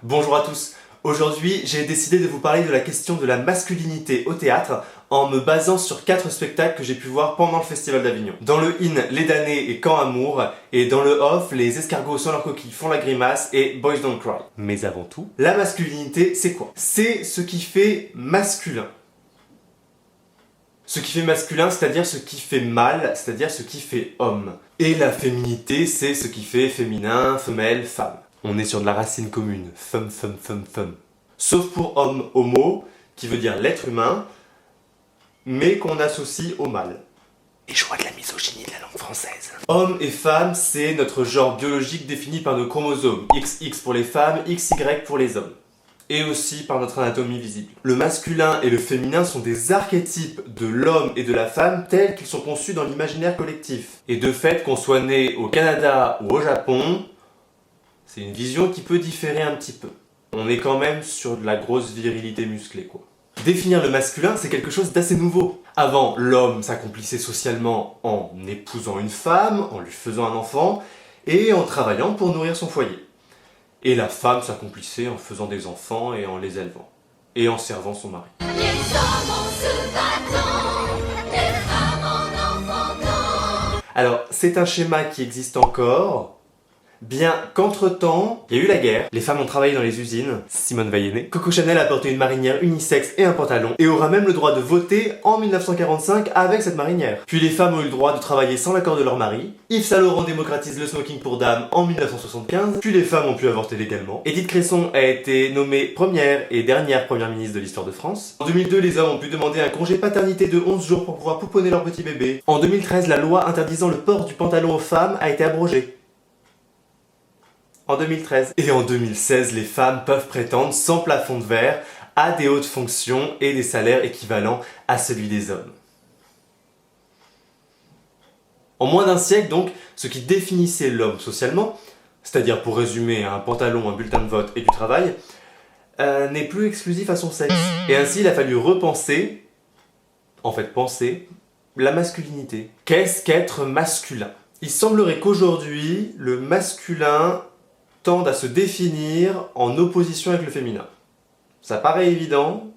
Bonjour à tous. Aujourd'hui, j'ai décidé de vous parler de la question de la masculinité au théâtre en me basant sur 4 spectacles que j'ai pu voir pendant le Festival d'Avignon. Dans le in, Les damnés et Quand amour, et dans le off, Les escargots sans leurs coquilles font la grimace et Boys Don't Cry. Mais avant tout, la masculinité, c'est quoi? C'est ce qui fait masculin. Ce qui fait masculin, c'est-à-dire ce qui fait mâle, c'est-à-dire ce qui fait homme. Et la féminité, c'est ce qui fait féminin, femelle, femme. On est sur de la racine commune, femme. Sauf pour homme, homo, qui veut dire l'être humain, mais qu'on associe au mâle. Les joies de la misogynie de la langue française. Homme et femme, c'est notre genre biologique défini par nos chromosomes. XX pour les femmes, XY pour les hommes. Et aussi par notre anatomie visible. Le masculin et le féminin sont des archétypes de l'homme et de la femme tels qu'ils sont conçus dans l'imaginaire collectif. Et de fait, qu'on soit né au Canada ou au Japon, c'est une vision qui peut différer un petit peu. On est quand même sur de la grosse virilité musclée, quoi. Définir le masculin, c'est quelque chose d'assez nouveau. Avant, l'homme s'accomplissait socialement en épousant une femme, en lui faisant un enfant, et en travaillant pour nourrir son foyer. Et la femme s'accomplissait en faisant des enfants et en les élevant. Et en servant son mari. Les hommes en se battant, les femmes en enfantant. Alors, c'est un schéma qui existe encore, bien qu'entre-temps, il y a eu la guerre, les femmes ont travaillé dans les usines, Simone Veil est née, Coco Chanel a porté une marinière unisexe et un pantalon, et aura même le droit de voter en 1945 avec cette marinière. Puis les femmes ont eu le droit de travailler sans l'accord de leur mari, Yves Saint Laurent démocratise le smoking pour dames en 1975, puis les femmes ont pu avorter légalement, Édith Cresson a été nommée première et dernière première ministre de l'histoire de France. En 2002, les hommes ont pu demander un congé paternité de 11 jours pour pouvoir pouponner leur petit bébé. En 2013, la loi interdisant le port du pantalon aux femmes a été abrogée. En 2013. Et en 2016, les femmes peuvent prétendre sans plafond de verre à des hautes fonctions et des salaires équivalents à celui des hommes. En moins d'un siècle donc, ce qui définissait l'homme socialement, c'est-à-dire pour résumer un pantalon, un bulletin de vote et du travail, n'est plus exclusif à son sexe. Et ainsi il a fallu repenser, penser, la masculinité. Qu'est-ce qu'être masculin? Il semblerait qu'aujourd'hui, le masculin tendent à se définir en opposition avec le féminin. Ça paraît évident,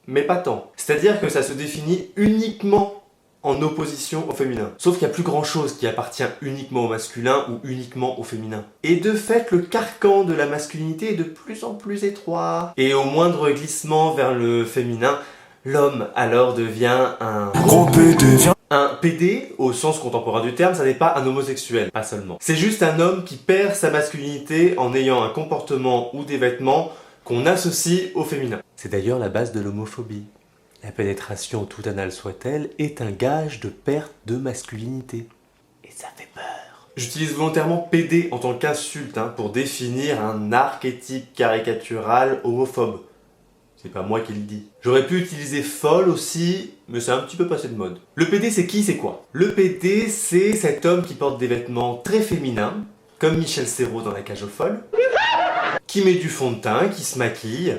mais pas tant. C'est-à-dire que ça se définit uniquement en opposition au féminin. Sauf qu'il n'y a plus grand-chose qui appartient uniquement au masculin ou uniquement au féminin. Et de fait, le carcan de la masculinité est de plus en plus étroit. Et au moindre glissement vers le féminin, l'homme alors devient un gros PD. Un PD, au sens contemporain du terme, ça n'est pas un homosexuel, pas seulement. C'est juste un homme qui perd sa masculinité en ayant un comportement ou des vêtements qu'on associe au féminin. C'est d'ailleurs la base de l'homophobie. La pénétration, tout anale soit-elle, est un gage de perte de masculinité. Et ça fait peur. J'utilise volontairement PD en tant qu'insulte pour définir un archétype caricatural homophobe. C'est pas moi qui le dis. J'aurais pu utiliser folle aussi, mais c'est un petit peu passé de mode. Le PD c'est qui, c'est quoi? Le PD c'est cet homme qui porte des vêtements très féminins, comme Michel Serrault dans La Cage aux folles, qui met du fond de teint, qui se maquille,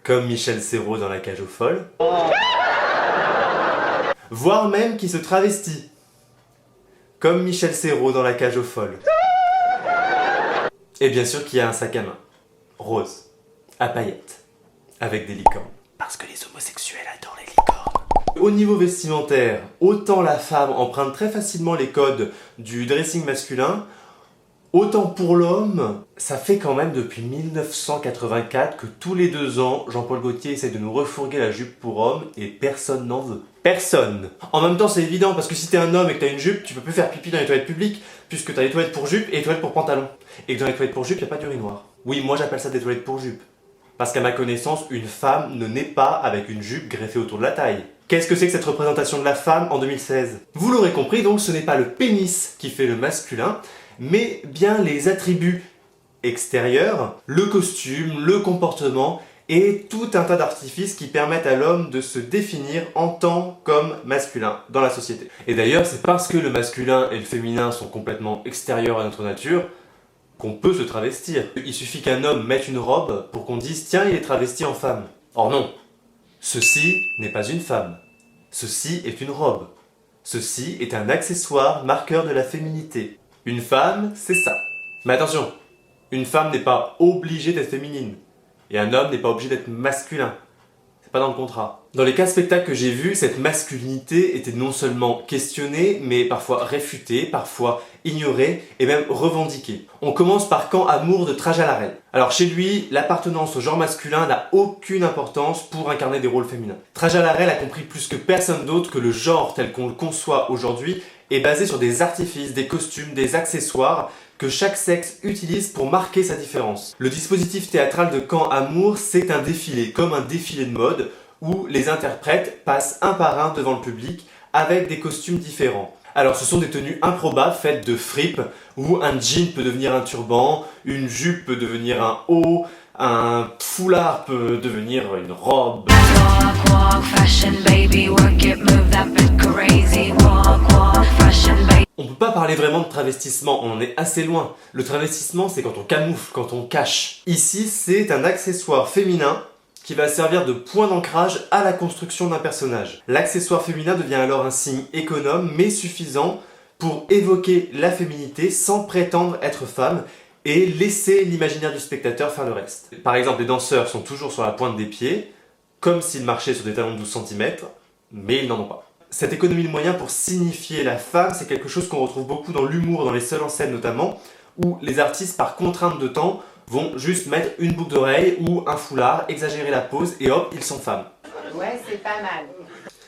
comme Michel Serrault dans La Cage aux folles, voire même qui se travestit, comme Michel Serrault dans La Cage aux folles. Et bien sûr qu'il y a un sac à main, rose, à paillettes. Avec des licornes. Parce que les homosexuels adorent les licornes. Au niveau vestimentaire, autant la femme emprunte très facilement les codes du dressing masculin, autant pour l'homme, ça fait quand même depuis 1984 que tous les 2 ans, Jean-Paul Gaultier essaie de nous refourguer la jupe pour homme et personne n'en veut. Personne. En même temps, c'est évident parce que si t'es un homme et que t'as une jupe, tu peux plus faire pipi dans les toilettes publiques puisque t'as les toilettes pour jupe et les toilettes pour pantalon. Et que dans les toilettes pour jupe, y a pas d'urinoir. Oui, moi j'appelle ça des toilettes pour jupe. Parce qu'à ma connaissance, une femme ne naît pas avec une jupe greffée autour de la taille. Qu'est-ce que c'est que cette représentation de la femme en 2016? Vous l'aurez compris, donc ce n'est pas le pénis qui fait le masculin, mais bien les attributs extérieurs, le costume, le comportement et tout un tas d'artifices qui permettent à l'homme de se définir en tant qu'homme masculin dans la société. Et d'ailleurs, c'est parce que le masculin et le féminin sont complètement extérieurs à notre nature qu'on peut se travestir. Il suffit qu'un homme mette une robe pour qu'on dise « Tiens, il est travesti en femme ». Or non, ceci n'est pas une femme. Ceci est une robe. Ceci est un accessoire marqueur de la féminité. Une femme, c'est ça. Mais attention, Une femme n'est pas obligée d'être féminine. Et un homme n'est pas obligé d'être masculin. C'est pas dans le contrat. Dans les cas spectacles que j'ai vus, cette masculinité était non seulement questionnée, mais parfois réfutée, parfois ignorée et même revendiquée. On commence par Quand Amour de Trajalarel. Alors chez lui, l'appartenance au genre masculin n'a aucune importance pour incarner des rôles féminins. Trajalarel a compris plus que personne d'autre que le genre tel qu'on le conçoit aujourd'hui est basé sur des artifices, des costumes, des accessoires que chaque sexe utilise pour marquer sa différence. Le dispositif théâtral de Quand Amour, c'est un défilé, comme un défilé de mode, où les interprètes passent un par un devant le public avec des costumes différents. Alors ce sont des tenues improbables faites de fripes, où un jean peut devenir un turban, une jupe peut devenir un haut, un foulard peut devenir une robe. Walk, walk, fashion baby, work it, move that bit crazy. Walk, walk, fashion baby. On peut pas parler vraiment de travestissement, on en est assez loin. Le travestissement, c'est quand on camoufle, quand on cache. Ici, c'est un accessoire féminin qui va servir de point d'ancrage à la construction d'un personnage. L'accessoire féminin devient alors un signe économe mais suffisant pour évoquer la féminité sans prétendre être femme et laisser l'imaginaire du spectateur faire le reste. Par exemple, les danseurs sont toujours sur la pointe des pieds, comme s'ils marchaient sur des talons de 12 cm, mais ils n'en ont pas. Cette économie de moyens pour signifier la femme, c'est quelque chose qu'on retrouve beaucoup dans l'humour, dans les seuls en scène notamment, où les artistes, par contrainte de temps, vont juste mettre une boucle d'oreille ou un foulard, exagérer la pose et hop, ils sont femmes. Ouais, c'est pas mal.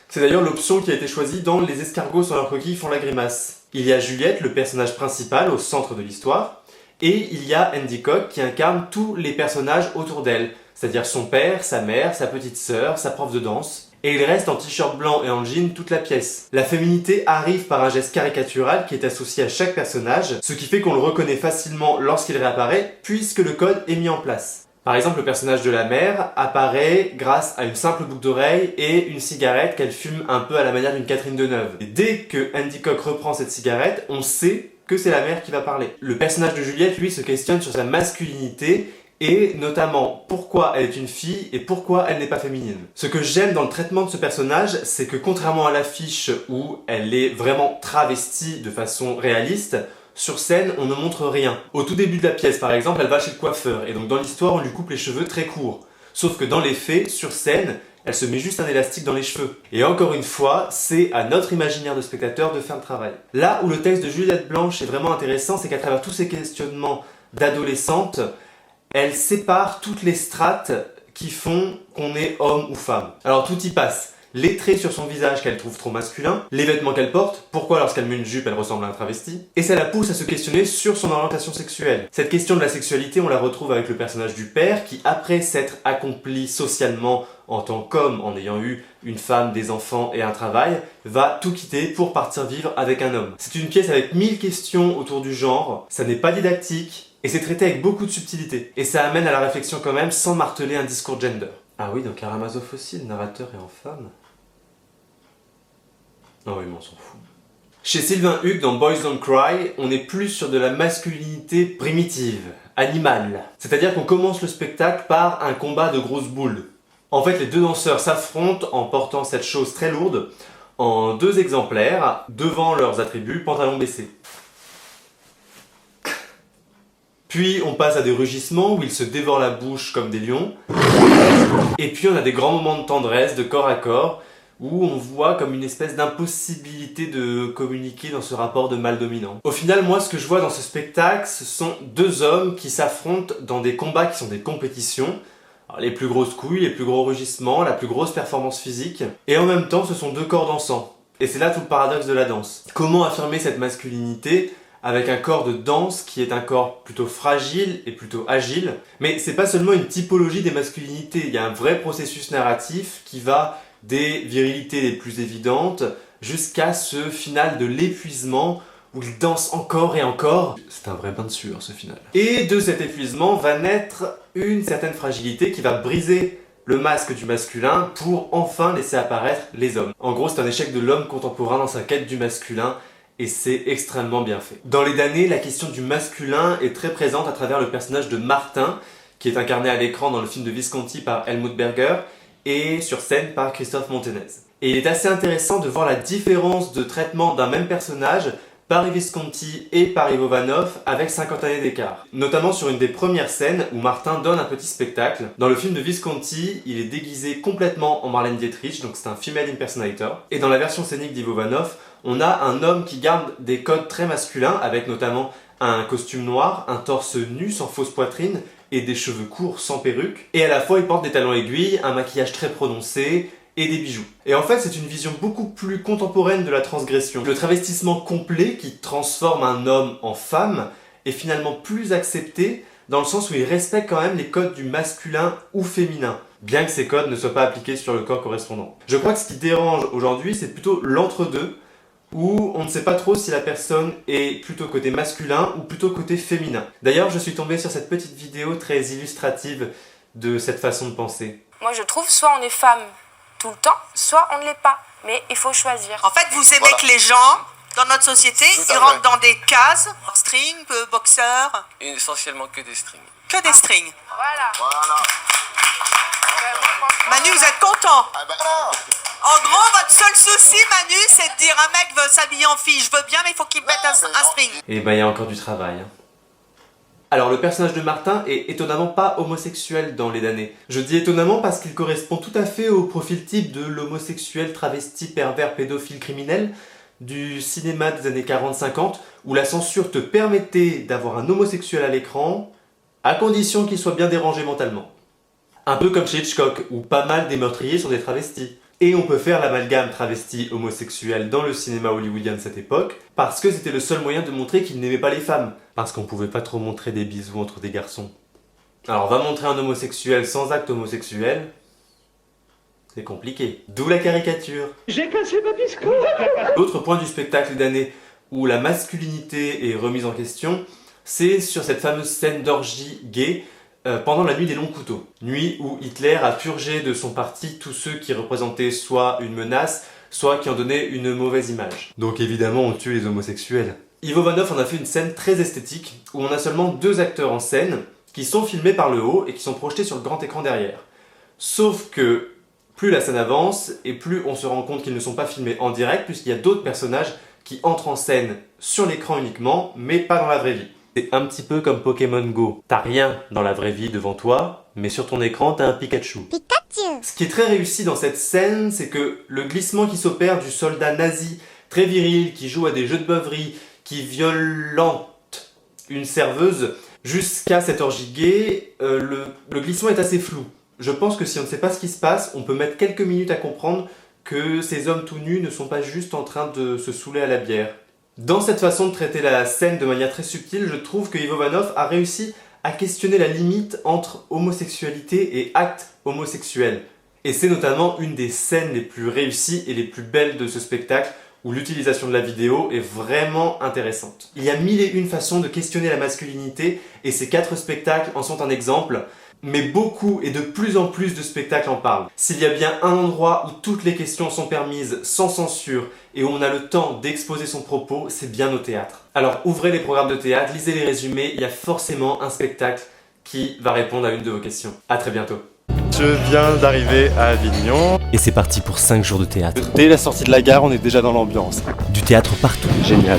C'est d'ailleurs l'option qui a été choisie dans Les escargots sur leur coquille font la grimace. Il y a Juliette, le personnage principal au centre de l'histoire, et il y a Endicott qui incarne tous les personnages autour d'elle, c'est-à-dire son père, sa mère, sa petite sœur, sa prof de danse. Et il reste en t-shirt blanc et en jean toute la pièce. La féminité arrive par un geste caricatural qui est associé à chaque personnage, ce qui fait qu'on le reconnaît facilement lorsqu'il réapparaît, puisque le code est mis en place. Par exemple, le personnage de la mère apparaît grâce à une simple boucle d'oreille et une cigarette qu'elle fume un peu à la manière d'une Catherine Deneuve. Et dès que Endicott reprend cette cigarette, on sait que c'est la mère qui va parler. Le personnage de Juliette, lui, se questionne sur sa masculinité et notamment pourquoi elle est une fille et pourquoi elle n'est pas féminine. Ce que j'aime dans le traitement de ce personnage, c'est que contrairement à l'affiche où elle est vraiment travestie de façon réaliste, sur scène, on ne montre rien. Au tout début de la pièce, par exemple, elle va chez le coiffeur et donc dans l'histoire, on lui coupe les cheveux très courts. Sauf que dans les faits, sur scène, elle se met juste un élastique dans les cheveux. Et encore une fois, c'est à notre imaginaire de spectateur de faire le travail. Là où le texte de Juliette Blanche est vraiment intéressant, c'est qu'à travers tous ces questionnements d'adolescente, elle sépare toutes les strates qui font qu'on est homme ou femme. Alors tout y passe. Les traits sur son visage qu'elle trouve trop masculins, les vêtements qu'elle porte, pourquoi lorsqu'elle met une jupe elle ressemble à un travesti, et ça la pousse à se questionner sur son orientation sexuelle. Cette question de la sexualité, on la retrouve avec le personnage du père qui, après s'être accompli socialement en tant qu'homme, en ayant eu une femme, des enfants et un travail, va tout quitter pour partir vivre avec un homme. C'est une pièce avec 1000 questions autour du genre, ça n'est pas didactique, et c'est traité avec beaucoup de subtilité. Et ça amène à la réflexion quand même sans marteler un discours gender. Ah oui, donc Karamazov aussi, le narrateur est en femme. Ah oui, mais on s'en fout. Chez Sylvain Hugues, dans Boys Don't Cry, on est plus sur de la masculinité primitive, animale. C'est-à-dire qu'on commence le spectacle par un combat de grosses boules. En fait, les deux danseurs s'affrontent en portant cette chose très lourde, en 2 exemplaires, devant leurs attributs, pantalon baissé. Puis on passe à des rugissements où ils se dévorent la bouche comme des lions. Et puis on a des grands moments de tendresse, de corps à corps, où on voit comme une espèce d'impossibilité de communiquer dans ce rapport de mâle dominant. Au final, moi, ce que je vois dans ce spectacle, ce sont 2 hommes qui s'affrontent dans des combats qui sont des compétitions. Alors, les plus grosses couilles, les plus gros rugissements, la plus grosse performance physique. Et en même temps, ce sont 2 corps dansants. Et c'est là tout le paradoxe de la danse. Comment affirmer cette masculinité avec un corps de danse qui est un corps plutôt fragile et plutôt agile. Mais c'est pas seulement une typologie des masculinités, il y a un vrai processus narratif qui va des virilités les plus évidentes jusqu'à ce final de l'épuisement où il danse encore et encore. C'est un vrai bain de sueur ce final. Et de cet épuisement va naître une certaine fragilité qui va briser le masque du masculin pour enfin laisser apparaître les hommes. En gros, c'est un échec de l'homme contemporain dans sa quête du masculin et c'est extrêmement bien fait. Dans Les damnés, la question du masculin est très présente à travers le personnage de Martin qui est incarné à l'écran dans le film de Visconti par Helmut Berger et sur scène par Christophe Montenez. Et il est assez intéressant de voir la différence de traitement d'un même personnage par Visconti et par Ivo Vanov avec 50 années d'écart. Notamment sur une des premières scènes où Martin donne un petit spectacle. Dans le film de Visconti, il est déguisé complètement en Marlène Dietrich, donc c'est un female impersonator. Et dans la version scénique d'Ivo Vanov, on a un homme qui garde des codes très masculins avec notamment un costume noir, un torse nu sans fausse poitrine et des cheveux courts sans perruque. Et à la fois il porte des talons aiguilles, un maquillage très prononcé et des bijoux. Et en fait c'est une vision beaucoup plus contemporaine de la transgression. Le travestissement complet qui transforme un homme en femme est finalement plus accepté dans le sens où il respecte quand même les codes du masculin ou féminin, bien que ces codes ne soient pas appliqués sur le corps correspondant. Je crois que ce qui dérange aujourd'hui c'est plutôt l'entre-deux, où on ne sait pas trop si la personne est plutôt côté masculin ou plutôt côté féminin. D'ailleurs, je suis tombé sur cette petite vidéo très illustrative de cette façon de penser. Moi je trouve soit on est femme tout le temps, soit on ne l'est pas. Mais il faut choisir. En fait, vous aimez que les gens, dans notre société, ils rentrent dans des cases, string, boxeur. Essentiellement que des strings. Que des strings. Voilà. Manu, vous êtes content? En gros, votre seul souci, Manu, c'est de dire un mec veut s'habiller en fille, je veux bien, mais il faut qu'il mette un string. Et ben il y a encore du travail. Alors le personnage de Martin est étonnamment pas homosexuel dans Les damnés. Je dis étonnamment parce qu'il correspond tout à fait au profil type de l'homosexuel travesti pervers pédophile criminel du cinéma des années 40-50 où la censure te permettait d'avoir un homosexuel à l'écran à condition qu'il soit bien dérangé mentalement. Un peu comme chez Hitchcock où pas mal des meurtriers sont des travestis. Et on peut faire l'amalgame travesti-homosexuel dans le cinéma hollywoodien de cette époque, parce que c'était le seul moyen de montrer qu'il n'aimait pas les femmes. Parce qu'on pouvait pas trop montrer des bisous entre des garçons. Alors on va montrer un homosexuel sans acte homosexuel, c'est compliqué. D'où la caricature. J'ai cassé ma biscotte. L'autre point du spectacle d'année où la masculinité est remise en question, c'est sur cette fameuse scène d'orgie gay, pendant la nuit des longs couteaux. Nuit où Hitler a purgé de son parti tous ceux qui représentaient soit une menace, soit qui en donnaient une mauvaise image. Donc évidemment on tue les homosexuels. Ivo Vanov en a fait une scène très esthétique, où on a seulement 2 acteurs en scène, qui sont filmés par le haut et qui sont projetés sur le grand écran derrière. Sauf que plus la scène avance, et plus on se rend compte qu'ils ne sont pas filmés en direct, puisqu'il y a d'autres personnages qui entrent en scène sur l'écran uniquement, mais pas dans la vraie vie. C'est un petit peu comme Pokémon Go. T'as rien dans la vraie vie devant toi, mais sur ton écran t'as un Pikachu. Ce qui est très réussi dans cette scène, c'est que le glissement qui s'opère du soldat nazi, très viril, qui joue à des jeux de beuverie, qui violente une serveuse, jusqu'à cette orgie gay, le glissement est assez flou. Je pense que si on ne sait pas ce qui se passe, on peut mettre quelques minutes à comprendre que ces hommes tout nus ne sont pas juste en train de se saouler à la bière. Dans cette façon de traiter la scène de manière très subtile, je trouve que Ivo Vanov a réussi à questionner la limite entre homosexualité et acte homosexuel. Et c'est notamment une des scènes les plus réussies et les plus belles de ce spectacle, où l'utilisation de la vidéo est vraiment intéressante. Il y a 1001 façons de questionner la masculinité, et ces 4 spectacles en sont un exemple, mais beaucoup et de plus en plus de spectacles en parlent. S'il y a bien un endroit où toutes les questions sont permises sans censure et où on a le temps d'exposer son propos, c'est bien au théâtre. Alors ouvrez les programmes de théâtre, lisez les résumés, il y a forcément un spectacle qui va répondre à une de vos questions. À très bientôt. Je viens d'arriver à Avignon. Et c'est parti pour 5 jours de théâtre. Dès la sortie de la gare, on est déjà dans l'ambiance. Du théâtre partout. Génial.